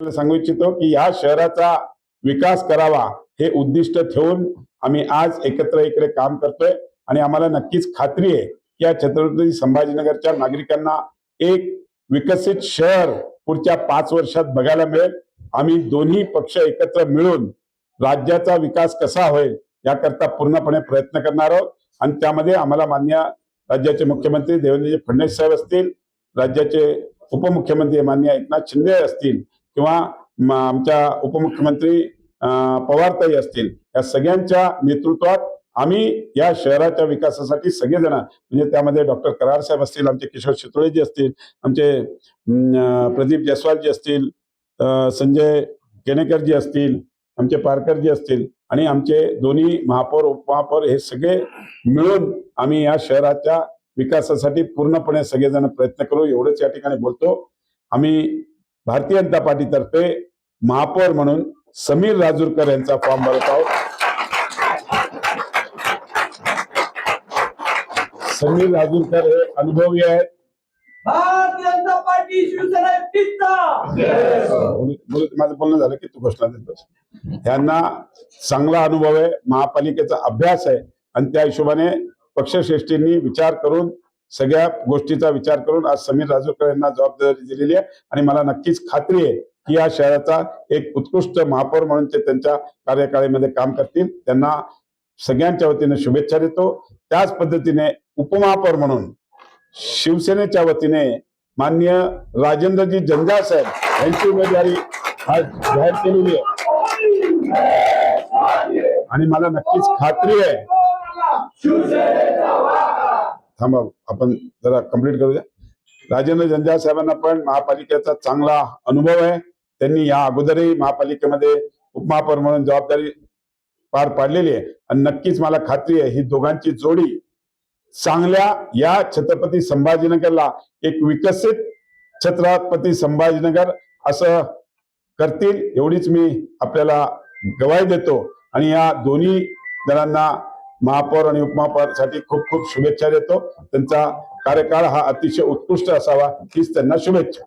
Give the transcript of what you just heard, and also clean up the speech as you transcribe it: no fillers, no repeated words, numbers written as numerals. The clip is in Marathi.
सांगू इच्छितो की या शहराचा विकास करावा हे उद्दिष्ट ठेवून आम्ही आज एकत्र इकडे काम करतोय आणि आम्हाला नक्कीच खात्री आहे की या छत्रपती संभाजीनगरच्या नागरिकांना एक विकसित शहर पुढच्या 5 वर्षात बघायला मिळेल। आम्ही दोन्ही पक्ष एकत्र मिळून राज्याचा विकास कसा होईल याकरता पूर्णपणे प्रयत्न करणार आहोत आणि त्यामध्ये आम्हाला मान्य राज्याचे मुख्यमंत्री देवेंद्र फडणवीस साहेब असतील, राज्याचे उपमुख्यमंत्री माननीय एकनाथ शिंदे असतील किंवा आमच्या उपमुख्यमंत्री पवारताई असतील, या सगळ्यांच्या नेतृत्वात आम्ही या शहराच्या विकासासाठी सगळेजण म्हणजे त्यामध्ये डॉक्टर कराड साहेब असतील, आमचे किशोर शितोळेजी असतील, आमचे प्रदीप जयस्वालजी असतील, संजय केनेकरजी असतील, आमचे पारकरजी असतील आणि आमचे दोन्ही महापौर उपमहापौर हे सगळे मिळून आम्ही या शहराच्या विकासासाठी पूर्णपणे सगळेजण प्रयत्न करू एवढंच या ठिकाणी बोलतो। आम्ही भारतीय जनता पार्टीतर्फे महापौर म्हणून समीर राजूरकर यांचा फॉर्म भरत आहोत। समीर राजूरकर हे अनुभवी आहेत। भारतीय जनता पार्टी शिवसेना माझं बोलणं झालं की तू घोषणा देत बस। त्यांना चांगला अनुभव आहे, महापालिकेचा अभ्यास आहे आणि त्या हिशोबाने पक्षश्रेष्ठींनी विचार करून सगळ्या गोष्टीचा विचार करून आज समीर राजूरकर यांना जबाबदारी दिलेली आहे आणि मला नक्कीच खात्री आहे की या शहराचा एक उत्कृष्ट महापौर म्हणून ते त्यांच्या कार्यकाळामध्ये काम करतील। त्यांना सगळ्यांच्या वतीने शुभेच्छा देतो। त्याच पद्धतीने उपमहापौर म्हणून शिवसेनेच्या वतीने माननीय राजेंद्रजी जंजाळ साहेब यांची उमेदवारी आज जाहीर केलेली आहे आणि मला नक्कीच खात्री आहे। थांबा, आपण जरा कंप्लीट करूया। राजेंद्र जंजाळ साहेबांना पण महापालिकेचा चांगला अनुभव आहे। त्यांनी या अगोदरही महापालिकेमध्ये उपमहापौर म्हणून जबाबदारी पार पाडलेली आहे आणि नक्कीच मला खात्री आहे ही दोघांची जोडी चांगल्या या छत्रपती संभाजीनगरला एक विकसित छत्रपती संभाजीनगर असं करतील एवढीच मी आपल्याला ग्वाही देतो आणि या दोन्ही जणांना महापौर आणि उपमहापौरसाठी खूप खूप शुभेच्छा देतो। त्यांचा कार्यकाळ हा अतिशय उत्कृष्ट असावा हीच त्यांना शुभेच्छा।